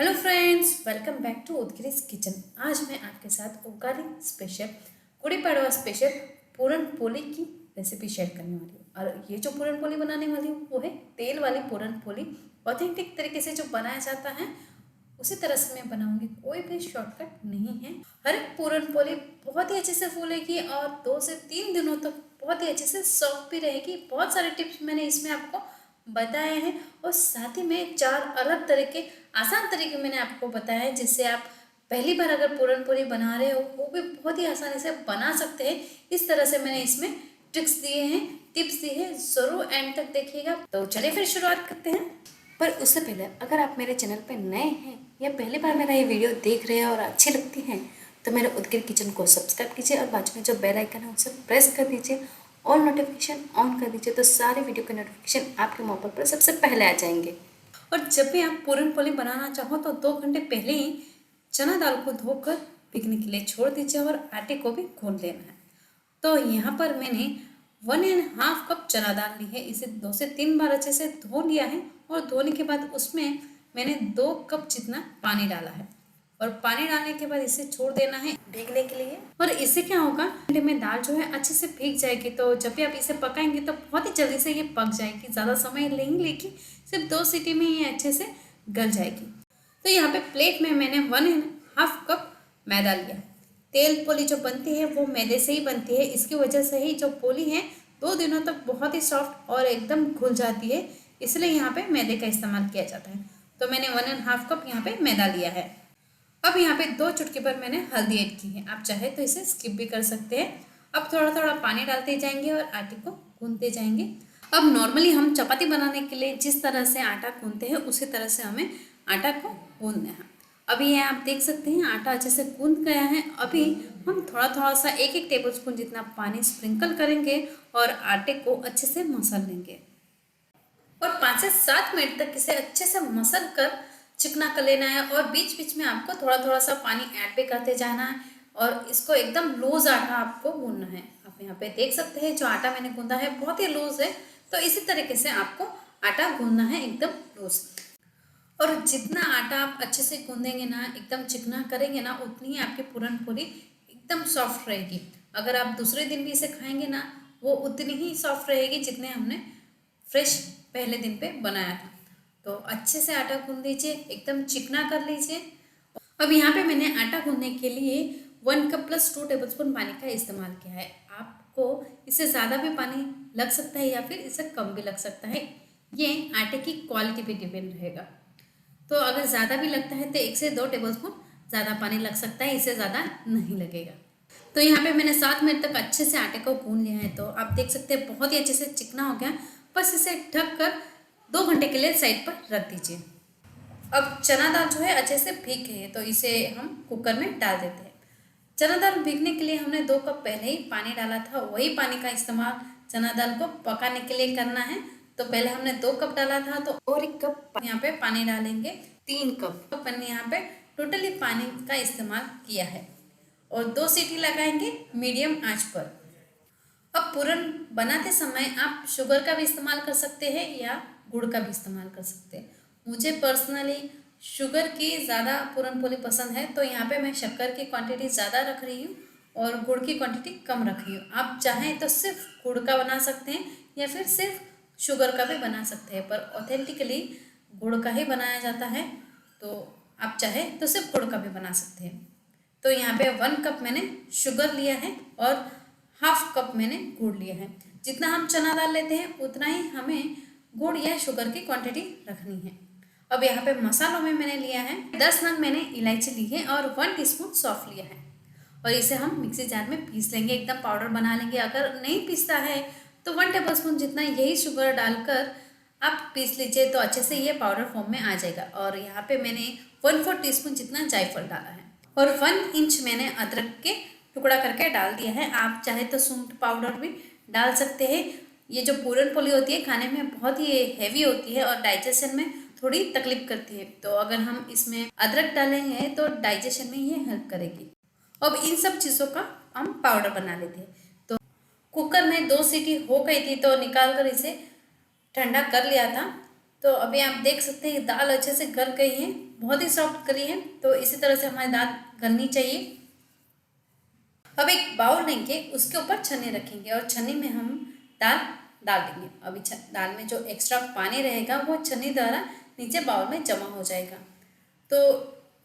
Hello friends, welcome back to Udgiri's kitchen. आज मैं आपके साथ उगाड़ी स्पेशल, गुड़ी पड़वा स्पेशल पूरन पोली की रेसिपी शेयर करने वाली हूँ। और ये जो पूरन पोली बनाने वाली हूँ वो है तेल वाली पूरन पोली। ऑथेंटिक तरीके से जो बनाया जाता है उसी तरह से मैं बनाऊंगी, कोई भी शॉर्टकट नहीं है। हर एक पूरन पोली बहुत ही अच्छे से फूलेगी और 2 से 3 दिनों तक बहुत ही अच्छे से सॉफ्ट भी रहेगी। बहुत सारे टिप्स मैंने इसमें आपको बताए हैं और साथ ही में 4 अलग तरह के आसान तरीके मैंने आपको बताया है, जिससे आप पहली बार अगर पूरन पोली बना रहे हो वो भी बहुत ही आसानी से बना सकते हैं। इस तरह से मैंने इसमें ट्रिक्स दिए हैं, टिप्स दिए हैं, ज़रूर एंड तक देखिएगा। तो चलिए फिर शुरुआत करते हैं। पर उससे पहले अगर आप मेरे चैनल पर नए हैं या पहली बार मेरा ये वीडियो देख रहे हैं और अच्छी लगती हैं तो मेरे उदगिर किचन को सब्सक्राइब कीजिए और बाजू में जो बेल आइकन है उसे प्रेस कर दीजिए, ऑल नोटिफिकेशन ऑन कर दीजिए, तो सारे वीडियो के नोटिफिकेशन आपके मोबाइल पर सबसे पहले आ जाएंगे। और जब भी आप पूरन पोली बनाना चाहो तो 2 घंटे पहले ही चना दाल को धोकर भिगने के लिए छोड़ दीजिए और आटे को भी गूंद लेना है। तो यहाँ पर मैंने 1.5 कप चना दाल ली है। इसे 2 से 3 बार अच्छे से धो लिया है और धोने के बाद उसमें मैंने 2 कप जितना पानी डाला है और पानी डालने के बाद इसे छोड़ देना है भीगने के लिए। और इससे क्या होगा, ठंडे में दाल जो है अच्छे से भीग जाएगी, तो जब भी आप इसे पकाएंगे तो बहुत ही जल्दी से ये पक जाएगी। ज़्यादा समय नहीं लेगी, सिर्फ 2 सीटी में ये अच्छे से गल जाएगी। तो यहाँ पे प्लेट में मैंने 1.5 कप मैदा लिया। तेल पोली जो बनती है वो मैदे से ही बनती है, इसकी वजह से ही जो पोली है 2 दिनों तक बहुत ही सॉफ्ट और एकदम घुल जाती है, इसलिए यहाँ पे मैदे का इस्तेमाल किया जाता है। तो मैंने 1.5 कप यहाँ पे मैदा लिया है। अब यहाँ पे 2 चुटकी पर मैंने हल्दी ऐड की है, आप चाहे तो इसे स्किप भी कर सकते हैं। अब थोड़ा थोड़ा पानी डालते जाएंगे और आटे को गूंथते जाएंगे। अब नॉर्मली हम चपाती बनाने के लिए जिस तरह से आटा गूंथते हैं उसी तरह से हमें आटा को गूंथना है। अभी ये आप देख सकते हैं आटा अच्छे से गूंथ गया है। अभी हम थोड़ा थोड़ा सा 1-1 टेबलस्पून जितना पानी स्प्रिंकल करेंगे और आटे को अच्छे से मसल लेंगे और 5 से 7 मिनट तक इसे अच्छे से मसल कर चिकना कर लेना है। और बीच बीच में आपको थोड़ा थोड़ा सा पानी ऐड भी करते जाना है और इसको एकदम लूज आटा आपको गूंदना है। आप यहाँ पे देख सकते हैं जो आटा मैंने गूंदा है बहुत ही लूज है, तो इसी तरीके से आपको आटा गूंदना है एकदम लूज। और जितना आटा आप अच्छे से गूंदेंगे ना, एकदम चिकना करेंगे ना, उतनी ही आपकी पूरन पोली एकदम सॉफ्ट रहेगी। अगर आप दूसरे दिन भी इसे खाएंगे ना, वो उतनी ही सॉफ्ट रहेगी जितने हमने फ्रेश पहले दिन पे बनाया था। तो अच्छे से आटा गूंद लीजिए, एकदम चिकना कर लीजिए। अब यहाँ पे मैंने आटा गूंदने के लिए 1 कप प्लस 2 टेबलस्पून पानी का इस्तेमाल किया है। आपको इससे ज़्यादा भी पानी लग सकता है या फिर इससे कम भी लग सकता है, ये आटे की क्वालिटी पे डिपेंड रहेगा। तो अगर ज़्यादा भी लगता है तो 1 से 2 टेबलस्पून ज़्यादा पानी लग सकता है, इससे ज़्यादा नहीं लगेगा। तो यहाँ पे मैंने 7 मिनट तक अच्छे से आटे को गूंद लिया है। तो आप देख सकते हैं बहुत ही अच्छे से चिकना हो गया। बस इसे ढक कर 2 घंटे के लिए साइड पर रख दीजिए। अब चना दाल जो है अच्छे से भीग गई है, तो इसे हम कुकर में डाल देते हैं। चना दाल भीगने के लिए हमने 2 कप पहले ही पानी डाला था, वही पानी का इस्तेमाल चना दाल को पकाने के लिए करना है। तो पहले हमने 2 कप डाला था, तो और 1 कप यहाँ पे पानी डालेंगे, 3 कप मैंने यहाँ पे टोटली पानी का इस्तेमाल किया है। और 2 सीटी लगाएंगे मीडियम आंच पर। अब पूरन बनाते समय आप शुगर का भी इस्तेमाल कर सकते हैं या गुड़ का भी इस्तेमाल कर सकते हैं। मुझे पर्सनली शुगर की ज़्यादा पूरन पोली पसंद है, तो यहाँ पे मैं शक्कर की क्वांटिटी ज़्यादा रख रही हूँ और गुड़ की क्वांटिटी कम रख रही हूँ। आप चाहें तो सिर्फ गुड़ का बना सकते हैं या फिर सिर्फ शुगर का भी बना सकते हैं, पर ऑथेंटिकली गुड़ का ही बनाया जाता है, तो आप चाहें तो सिर्फ गुड़ का भी बना सकते हैं। तो यहाँ पे 1 कप मैंने शुगर लिया है और 1/2 कप मैंने गुड़ लिया है। जितना हम चना दाल लेते हैं उतना ही हमें गुड़ या शुगर की क्वांटिटी रखनी है। अब यहाँ पे मसालों में मैंने लिया है 10 नग मैंने इलायची ली है और 1 टीस्पून सौंफ लिया है और इसे हम मिक्सी जार में पीस लेंगे, एकदम पाउडर बना लेंगे। अगर नहीं पीसता है तो 1 टेबलस्पून जितना यही शुगर डालकर आप पीस लीजिए, तो अच्छे से ये पाउडर फॉर्म में आ जाएगा। और यहाँ पे मैंने 1/4 टीस्पून जितना जायफल डाला है और 1 इंच मैंने अदरक के टुकड़ा करके डाल दिया है। आप चाहे तो सूंठ पाउडर भी डाल सकते हैं। ये जो पूरन पोली होती है खाने में बहुत ही हैवी होती है और डाइजेशन में थोड़ी तकलीफ करती है, तो अगर हम इसमें अदरक डालेंगे तो डाइजेशन में ये हेल्प करेगी। अब इन सब चीज़ों का हम पाउडर बना लेते हैं। तो कुकर में 2 सीटी हो गई थी तो निकाल कर इसे ठंडा कर लिया था। तो अभी आप देख सकते हैं दाल अच्छे से गल गई है, बहुत ही सॉफ्ट गली है। तो इसी तरह से हमारी दाल गलनी चाहिए। अब एक बाउल लेंगे, उसके ऊपर छन्नी रखेंगे और छन्नी में हम दाल डाल देंगे। अभी दाल में जो एक्स्ट्रा पानी रहेगा वो छन्नी द्वारा नीचे बाउल में जमा हो जाएगा। तो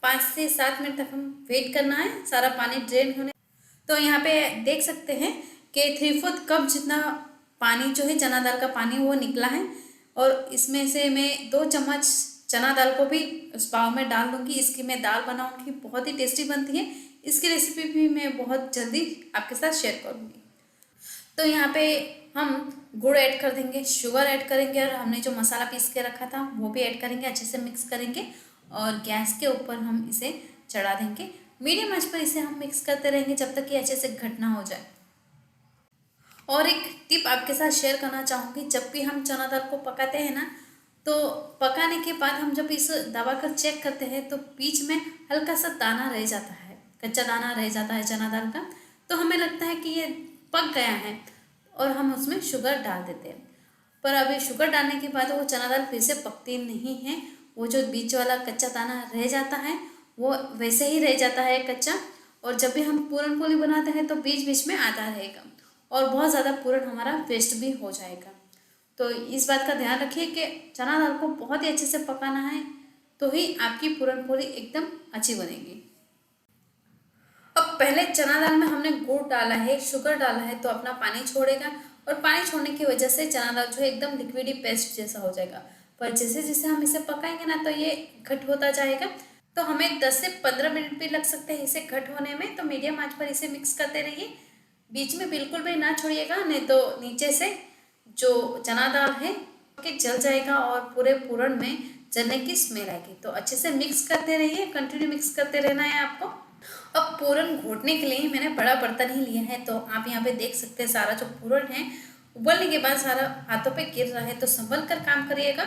5 से 7 मिनट तक हम वेट करना है सारा पानी ड्रेन होने। तो यहाँ पे देख सकते हैं कि 3/4 कप जितना पानी जो है चना दाल का पानी वो निकला है। और इसमें से मैं 2 चम्मच चना दाल को भी उस पाव में डाल दूँगी। इसकी मैं दाल बनाऊँगी, बहुत ही टेस्टी बनती है। इसकी रेसिपी भी मैं बहुत जल्दी आपके साथ शेयर करूँगी। तो यहाँ पे हम गुड़ ऐड कर देंगे, शुगर ऐड करेंगे और हमने जो मसाला पीस के रखा था वो भी ऐड करेंगे, अच्छे से मिक्स करेंगे और गैस के ऊपर हम इसे चढ़ा देंगे। मीडियम आंच पर इसे हम मिक्स करते रहेंगे जब तक कि अच्छे से घट ना हो जाए। और एक टिप आपके साथ शेयर करना चाहूँगी, जब भी हम चना दाल को पकाते हैं ना, तो पकाने के बाद हम जब इसे दबा कर चेक करते हैं तो बीच में हल्का सा दाना रह जाता है, कच्चा दाना रह जाता है चना दाल का। तो हमें लगता है कि ये पक गया है और हम उसमें शुगर डाल देते हैं। पर अभी शुगर डालने के बाद वो चना दाल फिर से पकती नहीं है। वो जो बीच वाला कच्चा दाना रह जाता है वो वैसे ही रह जाता है कच्चा। और जब भी हम पूरन पोली बनाते हैं तो बीच बीच में आता रहेगा और बहुत ज़्यादा पूरन हमारा वेस्ट भी हो जाएगा। तो इस बात का ध्यान रखिए कि चना दाल को बहुत ही अच्छे से पकाना है, तो ही आपकी पूरन पोली एकदम अच्छी बनेगी। अब पहले चना दाल में हमने गुड़ डाला है, शुगर डाला है, तो अपना पानी छोड़ेगा और पानी छोड़ने की वजह से चना दाल जो है एकदम लिक्विडी पेस्ट जैसा हो जाएगा। पर जैसे जैसे हम इसे पकाएंगे ना तो ये घट होता जाएगा। तो हमें 10 से 15 मिनट भी लग सकते हैं इसे घट होने में। तो मीडियम आंच पर इसे मिक्स करते रहिए, बीच में बिल्कुल भी ना छोड़िएगा, नहीं तो नीचे से जो चना दाल है कि जल जाएगा और पूरे पूरन में जलने की स्मेल आएगी। तो अच्छे से मिक्स करते रहिए, कंटिन्यू मिक्स करते रहना है आपको। अब पूरन घोटने के लिए मैंने बड़ा बर्तन ही लिया है। तो आप यहाँ पे देख सकते हैं सारा जो पूरन है उबलने के बाद सारा हाथों पे गिर रहा है, तो संभल कर काम करिएगा।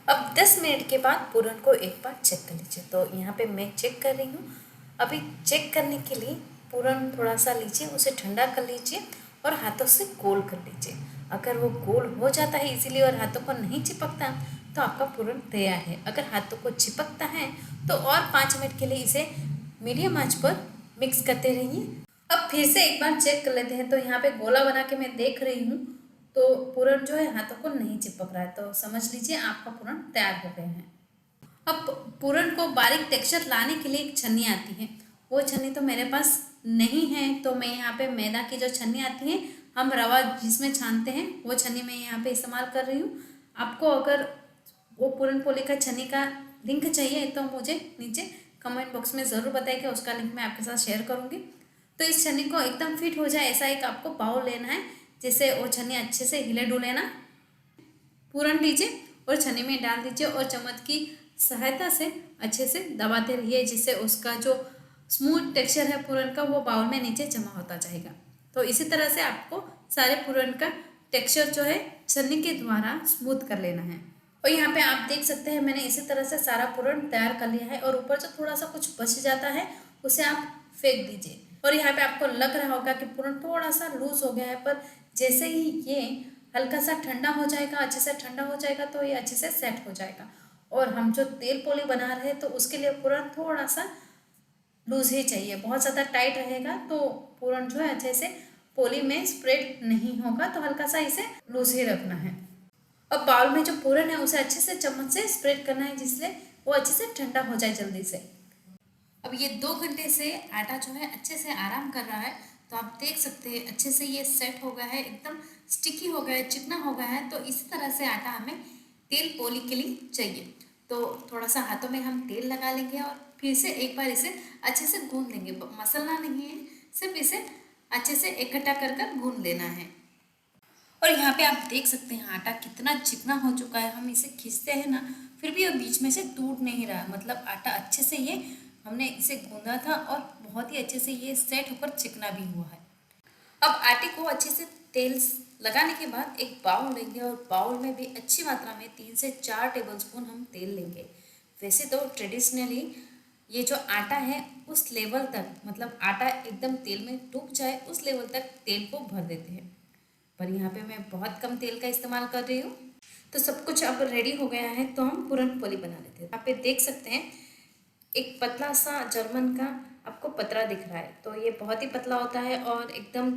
अब 10 मिनट के बाद पूरन को एक बार चेक कर लीजिए। तो यहाँ पे मैं चेक कर रही हूँ। अभी चेक करने के लिए पूरन थोड़ा सा लीजिए, उसे ठंडा कर लीजिए और हाथों से गोल कर लीजिए। अगर वो गोल हो जाता है इजीली और हाथों को नहीं चिपकता तो आपका पूरन तैयार है। अगर हाथों को चिपकता है तो और 5 मिनट के लिए इसे मीडियम आंच पर मिक्स करते रहिए। अब फिर से एक बार चेक कर लेते हैं। तो यहाँ पे गोला बना के मैं देख रही हूँ, तो पूरन जो है हाथों को नहीं चिपक रहा है, तो समझ लीजिए आपका पूरन तैयार हो गया है। अब पूरन को बारीक टेक्सचर लाने के लिए एक छन्नी आती है, वो छन्नी तो मेरे पास नहीं है। तो मैं यहाँ पे मैदा की जो छन्नी आती है, हम रवा जिसमें छानते हैं, वो छन्नी मैं यहाँ पे इस्तेमाल कर रही हूँ। आपको अगर वो पूरन पोली का छन्नी का लिंक चाहिए तो मुझे नीचे कमेंट बॉक्स में ज़रूर बताइएगा, उसका लिंक मैं आपके साथ शेयर करूँगी। तो इस छन्नी को एकदम फिट हो जाए ऐसा एक आपको बाउल लेना है, जिससे वो छन्नी अच्छे से हिले डुले ना। पूरन लीजिए और छन्नी में डाल दीजिए और चम्मच की सहायता से अच्छे से दबाते रहिए, जिससे उसका जो स्मूथ टेक्सचर है पूरन का वो बाउल में नीचे जमा होता जाएगा। तो इसी तरह से आपको सारे पूरन का टेक्सचर जो है छन्नी के द्वारा स्मूथ कर लेना है। और यहाँ पे आप देख सकते हैं मैंने इसी तरह से सारा पूरन तैयार कर लिया है। और ऊपर जो थोड़ा सा कुछ बच जाता है उसे आप फेंक दीजिए। और यहाँ पे आपको लग रहा होगा कि पूरन थोड़ा सा लूज हो गया है, पर जैसे ही ये हल्का सा ठंडा हो जाएगा, अच्छे से ठंडा हो जाएगा, तो ये अच्छे से सेट हो जाएगा। और हम जो तेल पोली बना रहे हैं तो उसके लिए पूरन थोड़ा सा लूज ही चाहिए, बहुत ज़्यादा टाइट रहेगा तो पूरन जो है अच्छे से पोली में स्प्रेड नहीं होगा, तो हल्का सा इसे लूज ही रखना है। अब बाउल में जो पूरन है उसे अच्छे से चम्मच से स्प्रेड करना है, जिससे वो अच्छे से ठंडा हो जाए जल्दी से। अब ये 2 घंटे से आटा जो है अच्छे से आराम कर रहा है, तो आप देख सकते हैं अच्छे से ये सेट हो गया है, एकदम स्टिकी हो गया है, चिकना हो गया है। तो इसी तरह से आटा हमें तेल पोली के लिए चाहिए। तो थोड़ा सा हाथों में हम तेल लगा लेंगे और फिर से एक बार इसे अच्छे से गूंद लेंगे। मसलना नहीं है, सिर्फ इसे अच्छे से इकट्ठा कर कर गूंद लेना है। और यहाँ पे आप देख सकते हैं आटा कितना चिकना हो चुका है। हम इसे खींचते हैं ना, फिर भी ये बीच में से टूट नहीं रहा, मतलब आटा अच्छे से ये हमने इसे गूंदा था और बहुत ही अच्छे से ये सेट होकर चिकना भी हुआ है। अब आटे को अच्छे से तेल लगाने के बाद एक बाउल लेंगे और बाउल में भी अच्छी मात्रा में 3 से 4 टेबलस्पून हम तेल लेंगे। वैसे तो ट्रेडिशनली ये जो आटा है उस लेवल तक, मतलब आटा एकदम तेल में डूब जाए उस लेवल तक तेल को भर देते हैं, पर यहाँ पे मैं बहुत कम तेल का इस्तेमाल कर रही हूँ। तो सब कुछ अब रेडी हो गया है, तो हम पूरन पोली बना लेते हैं। आप ये देख सकते हैं एक पतला सा जर्मन का आपको पतरा दिख रहा है, तो ये बहुत ही पतला होता है और एकदम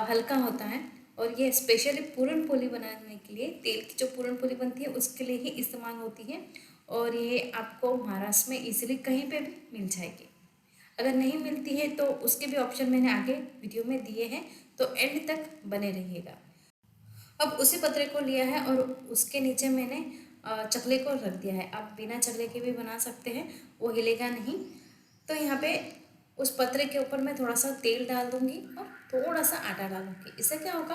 हल्का होता है। और ये स्पेशली पूरन पोली बनाने के लिए, तेल की जो पूरन पोली बनती है उसके लिए ही इस्तेमाल होती है। और ये आपको महाराष्ट्र में इजीली कहीं पे भी मिल जाएगी। अगर नहीं मिलती है तो उसके भी ऑप्शन मैंने आगे वीडियो में दिए हैं, तो एंड तक बने रहिएगा। अब उसी पतरे को लिया है और उसके नीचे मैंने चकले को रख दिया है। आप बिना चकले के भी बना सकते हैं, वो हिलेगा नहीं। तो यहाँ पे उस पतरे के ऊपर मैं थोड़ा सा तेल डाल दूँगी और थोड़ा सा आटा डालूँगी। इससे क्या होगा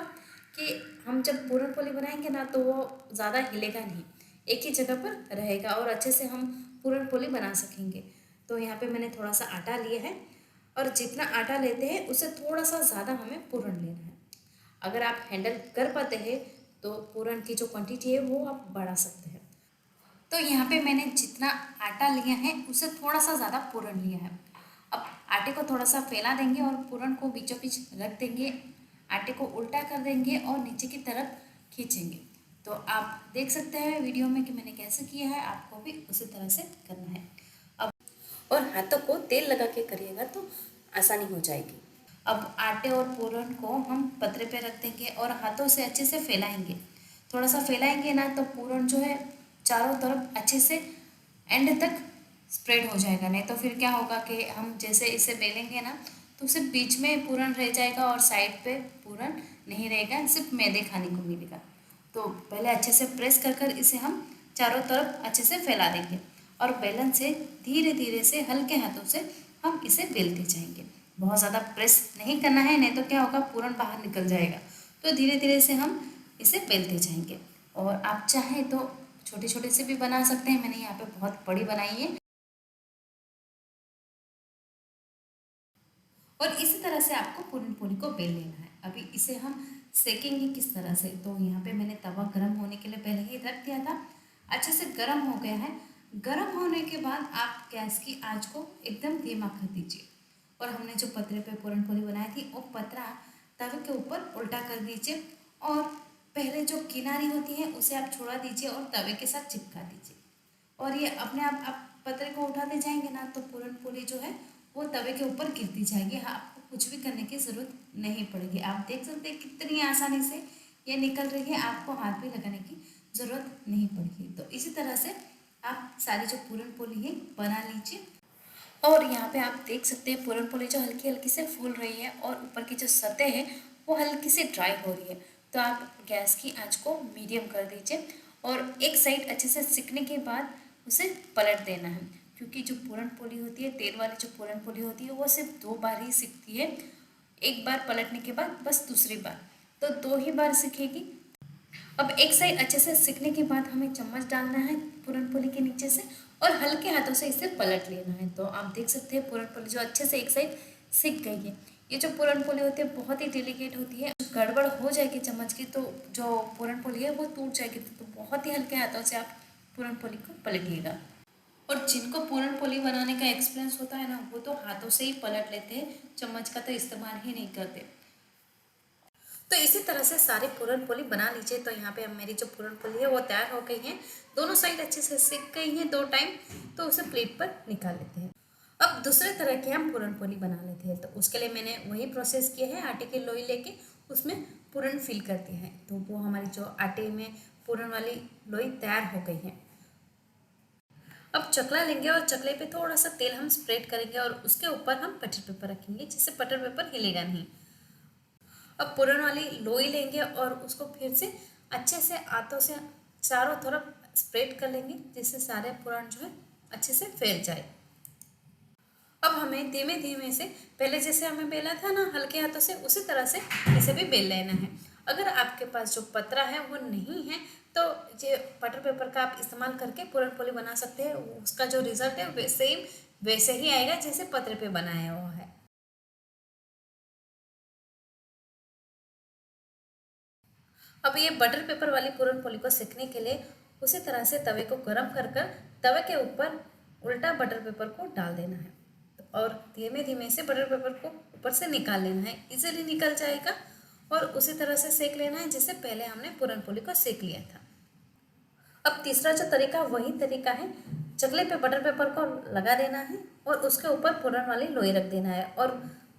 कि हम जब पूरन पोली बनाएंगे ना तो वो ज़्यादा हिलेगा नहीं, एक ही जगह पर रहेगा और अच्छे से हम पूरन पोली बना सकेंगे। तो यहाँ पे मैंने थोड़ा सा आटा लिया है और जितना आटा लेते हैं उससे थोड़ा सा ज़्यादा हमें पूरन लेना है। अगर आप हैंडल कर पाते हैं तो पूरन की जो क्वांटिटी है वो आप बढ़ा सकते हैं। तो यहाँ पे मैंने जितना आटा लिया है उससे थोड़ा सा ज़्यादा पूरन लिया है। अब आटे को थोड़ा सा फैला देंगे और पूरन को बीचों बीच रख देंगे, आटे को उल्टा कर देंगे और नीचे की तरफ खींचेंगे। तो आप देख सकते हैं वीडियो में कि मैंने कैसे किया है, आपको भी उसी तरह से करना है। अब और हाथों को तेल लगा के करिएगा तो आसानी हो जाएगी। अब आटे और पूरन को हम पतरे पे रख देंगे और हाथों से अच्छे से फैलाएंगे। थोड़ा सा फैलाएंगे ना तो पूरन जो है चारों तरफ अच्छे से एंड तक स्प्रेड हो जाएगा। नहीं तो फिर क्या होगा कि हम जैसे इसे बेलेंगे ना तो सिर्फ बीच में पूरन रह जाएगा और साइड पे पूरन नहीं रहेगा, सिर्फ मैदे खाने को मिलेगा। तो पहले अच्छे से प्रेस कर कर इसे हम चारों तरफ अच्छे से फैला देंगे और बेलन से धीरे धीरे से हल्के हाथों से हम इसे बेलते जाएंगे। बहुत ज़्यादा प्रेस नहीं करना है, नहीं तो क्या होगा पूरन बाहर निकल जाएगा। तो धीरे धीरे से हम इसे बेलते जाएंगे। और आप चाहें तो छोटे छोटे से भी बना सकते हैं, मैंने यहाँ पे बहुत बड़ी बनाई है। और इसी तरह से आपको पूरन पोली को बेल लेना है। अभी इसे हम सेकेंगे किस तरह से, तो यहाँ पे मैंने तवा गर्म होने के लिए पहले ही रख दिया था, अच्छे से गर्म हो गया है। गर्म होने के बाद आप गैस की आंच को एकदम धीमा कर दीजिए और हमने जो पतरे पे पूरन पोली बनाई थी वो पतरा तवे के ऊपर उल्टा कर दीजिए और पहले जो किनारी होती है उसे आप छोड़ा दीजिए और तवे के साथ चिपका दीजिए। और ये अपने आप पतरे को उठाते जाएंगे ना तो पूरन पोली जो है वो तवे के ऊपर गिरती जाएगी। हाँ, आपको कुछ भी करने की ज़रूरत नहीं पड़ेगी। आप देख सकते हैं कितनी आसानी से ये निकल रही है, आपको हाथ भी लगाने की ज़रूरत नहीं पड़ेगी। तो इसी तरह से आप सारी जो पूरन पोली है बना लीजिए। और यहाँ पे आप देख सकते हैं पूरन पोली जो हल्की हल्की से फूल रही है और ऊपर की जो सतह है वो हल्की सी ड्राई हो रही है। तो आप गैस की आंच को मीडियम कर दीजिए और एक साइड अच्छे से सिकने के बाद उसे पलट देना है, क्योंकि जो पूरन पोली होती है, तेल वाली जो पूरन पोली होती है वो सिर्फ 2 बार ही सिकती है। एक बार पलटने के बाद बस दूसरी बार, तो 2 ही बार सिकेगी। अब एक साइड अच्छे से सिकने के बाद हमें चम्मच डालना है पूरन पोली के नीचे से और हल्के हाथों से इसे पलट लेना है। तो आप देख सकते हैं पूरन पोली जो अच्छे से एक साइड सिक गई है। ये जो पूरन पोली होती है बहुत ही डेलिकेट होती है, गड़बड़ हो जाएगी चम्मच की तो जो पूरन पोली है वो टूट जाएगी। तो बहुत ही हल्के हाथों से आप पूरन पोली को पलटिएगा। और जिनको पूरन पोली बनाने का एक्सपीरियंस होता है ना वो तो हाथों से ही पलट लेते हैं, चम्मच का तो इस्तेमाल ही नहीं करते। तो इसी तरह से सारी पूरन पोली बना लीजिए। तो यहाँ पे अब मेरी जो पूरन पोली है वो तैयार हो गई है, दोनों साइड अच्छे से सिक गई हैं 2 टाइम। तो उसे प्लेट पर निकाल लेते हैं। अब दूसरे तरह की हम पूरन पोली बना लेते हैं। तो उसके लिए मैंने वही प्रोसेस किया है, आटे की लोई लेके उसमें पूरन फिल कर दिया है। तो वो हमारी जो आटे में पूरन वाली लोई तैयार हो गई है। अब चकला लेंगे और चकले पे थोड़ा सा तेल हम स्प्रेड करेंगे और उसके ऊपर हम बटर पेपर रखेंगे जिससे बटर पेपर हिलेगा नहीं। अब पूरन वाली लोई लेंगे और उसको फिर से अच्छे से हाथों से चारों तरफ स्प्रेड कर लेंगे जिससे सारे पूरन जो है अच्छे से फैल जाए। अब हमें धीमे धीमे से पहले जैसे हमें बेला था ना हल्के हाथों से, उसी तरह से इसे भी बेल लेना है। अगर आपके पास जो पतरा है वो नहीं है तो ये बटर पेपर का आप इस्तेमाल करके पूरन पोली बना सकते हैं। उसका जो रिजल्ट है वैसे ही आएगा जैसे पतरे पे बनाया हुआ है। अब ये बटर पेपर वाली पूरन पोली को सेकने के लिए उसी तरह से तवे को गर्म कर कर तवे के ऊपर उल्टा बटर पेपर को डाल देना है और धीमे धीमे से बटर पेपर को ऊपर से निकाल लेना है, इजीली निकल जाएगा। और उसी तरह से सेक लेना है जैसे पहले हमने पूरन पोली को सेक लिया था। अब तीसरा जो तरीका वही तरीका है, चकले पे बटर पेपर को लगा देना है और उसके ऊपर पूरन वाली लोई रख देना है और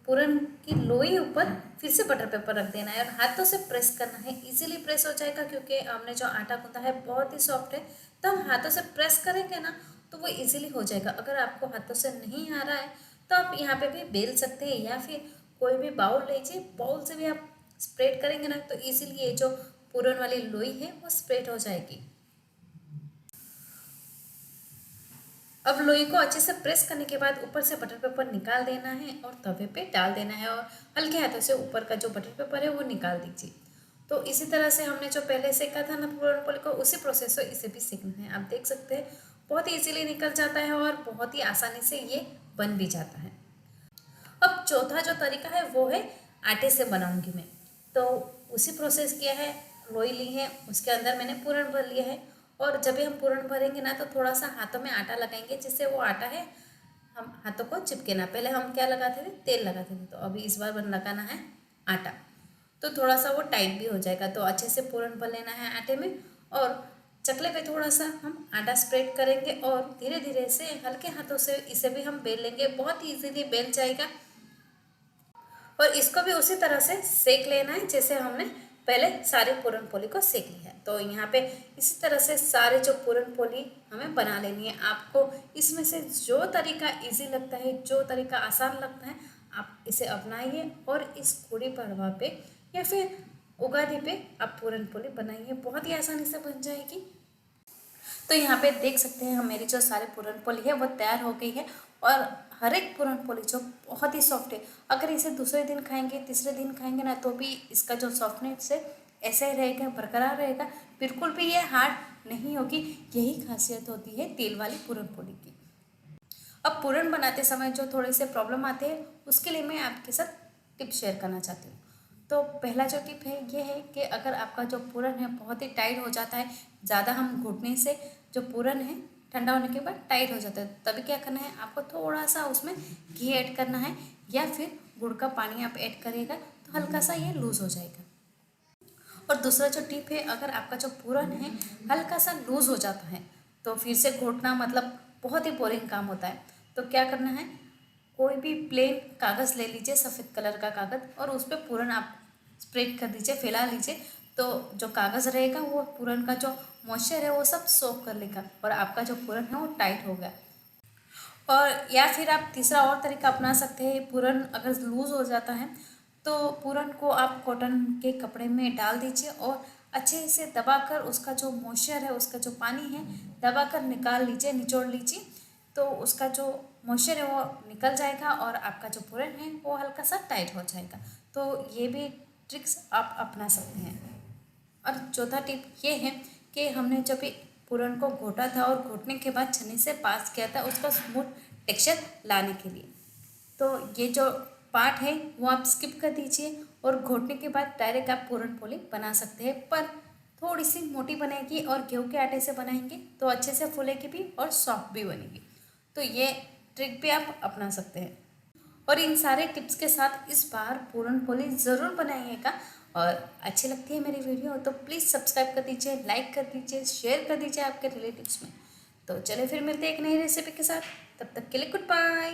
पूरन की लोई ऊपर फिर से बटर पेपर रख देना है और हाथों से प्रेस करना है। इजीली प्रेस हो जाएगा क्योंकि हमने जो आटा गूंथा है बहुत ही सॉफ्ट है, तो हम हाथों से प्रेस करेंगे ना तो वो इजीली हो जाएगा। अगर आपको हाथों से नहीं आ रहा है तो आप यहाँ पे भी बेल सकते हैं या फिर कोई भी बाउल लीजिए, बाउल से भी आप स्प्रेड करेंगे ना तो इजीली ये जो पूरन वाली लोई है वो स्प्रेड हो जाएगी। अब लोई को अच्छे से प्रेस करने के बाद ऊपर से बटर पेपर निकाल देना है और तवे पे डाल देना है और हल्के हाथों से ऊपर का जो बटर पेपर है वो निकाल दीजिए। तो इसी तरह से हमने जो पहले सेका था ना पूरन पोली को, उसी प्रोसेस से इसे भी सेकना है। आप देख सकते हैं बहुत ही इजीली निकल जाता है और बहुत ही आसानी से ये बन भी जाता है। अब चौथा जो तरीका है वो है आटे से बनाऊंगी मैं। तो उसी प्रोसेस किया है, लोई ली है, उसके अंदर मैंने पूरण भर लिया है और जब भी हम पूरण भरेंगे ना तो थोड़ा सा हाथों में आटा लगाएंगे जिससे वो आटा है हम हाथों को चिपके ना। पहले हम क्या लगाते थे, तेल लगाते थे, तो अभी इस बार लगाना है आटा, तो थोड़ा सा वो टाइट भी हो जाएगा। तो अच्छे से पूरण भर लेना है आटे में और चकले पे थोड़ा सा हम आटा स्प्रेड करेंगे और धीरे धीरे से हल्के हाथों से इसे भी हम बेल लेंगे। बहुत ही इजीली बेल जाएगा और इसको भी उसी तरह से सेक लेना है जैसे हमने पहले सारे पूरन पोली को सेक लिया है। तो यहाँ पे इसी तरह से सारे जो पूरन पोली हमें बना लेनी है। आपको इसमें से जो तरीका इजी लगता है, जो तरीका आसान लगता है, आप इसे अपनाइए और इस गुड़ी पड़वा पे या फिर उगादी पे आप पूरन पोली बनाइए, बहुत ही आसानी से बन जाएगी। तो यहाँ पे देख सकते हैं मेरी जो सारे पूरन पोली है वो तैयार हो गई है और हर एक पूरन पोली जो बहुत ही सॉफ्ट है। अगर इसे दूसरे दिन खाएंगे, तीसरे दिन खाएंगे ना तो भी इसका जो सॉफ्टनेस है ऐसा ही रहेगा, बरकरार रहेगा, बिल्कुल भी ये हार्ड नहीं होगी। यही खासियत होती है तेल वाली पूरन पोली की। अब पूरन बनाते समय जो थोड़े से प्रॉब्लम आते हैं उसके लिए मैं आपके साथ टिप शेयर करना चाहती हूँ। तो पहला जो टिप है ये है कि अगर आपका जो पूरन है बहुत ही टाइट हो जाता है, ज़्यादा हम घुटने से जो पूरन है ठंडा होने के बाद टाइट हो जाता है, तभी क्या करना है, आपको थोड़ा सा उसमें घी ऐड करना है या फिर गुड़ का पानी आप ऐड करिएगा तो हल्का सा ये लूज़ हो जाएगा। और दूसरा जो टिप है, अगर आपका जो पूरन है हल्का सा लूज़ हो जाता है तो फिर से घोटना मतलब बहुत ही बोरिंग काम होता है। तो क्या करना है, कोई भी प्लेन कागज़ ले लीजिए, सफ़ेद कलर का कागज़, और उस पर पूरन आप स्प्रेड कर दीजिए, फैला लीजिए। तो जो कागज़ रहेगा वो पूरन का जो मॉइस्चर है वो सब सोख कर लेगा और आपका जो पूरन है वो टाइट हो गया। और या फिर आप तीसरा और तरीका अपना सकते हैं, पूरन अगर लूज़ हो जाता है तो पूरन को आप कॉटन के कपड़े में डाल दीजिए और अच्छे से दबाकर उसका जो मॉइस्चर है, उसका जो पानी है, दबाकर निकाल लीजिए, निचोड़ लीजिए, तो उसका जो मॉइस्चर है वो निकल जाएगा और आपका जो पूरन है वो हल्का सा टाइट हो जाएगा। तो ये भी ट्रिक्स आप अपना सकते हैं। और चौथा टिप ये है कि हमने जब भी पूरन को घोटा था और घोटने के बाद छन्नी से पास किया था उसका स्मूथ टेक्सचर लाने के लिए, तो ये जो पार्ट है वो आप स्किप कर दीजिए और घोटने के बाद डायरेक्ट आप पूरन पोली बना सकते हैं। पर थोड़ी सी मोटी बनेगी और गेहूं के आटे से बनाएंगे तो अच्छे से फूलेगी भी और सॉफ्ट भी बनेगी। तो ये ट्रिक भी आप अपना सकते हैं। और इन सारे टिप्स के साथ इस बार पूरन पोली ज़रूर बनाइएगा। और अच्छी लगती है मेरी वीडियो तो प्लीज़ सब्सक्राइब कर दीजिए, लाइक कर दीजिए, शेयर कर दीजिए आपके रिलेटिव्स में। तो चलिए फिर मिलते हैं एक नई रेसिपी के साथ, तब तक के लिए गुड बाय।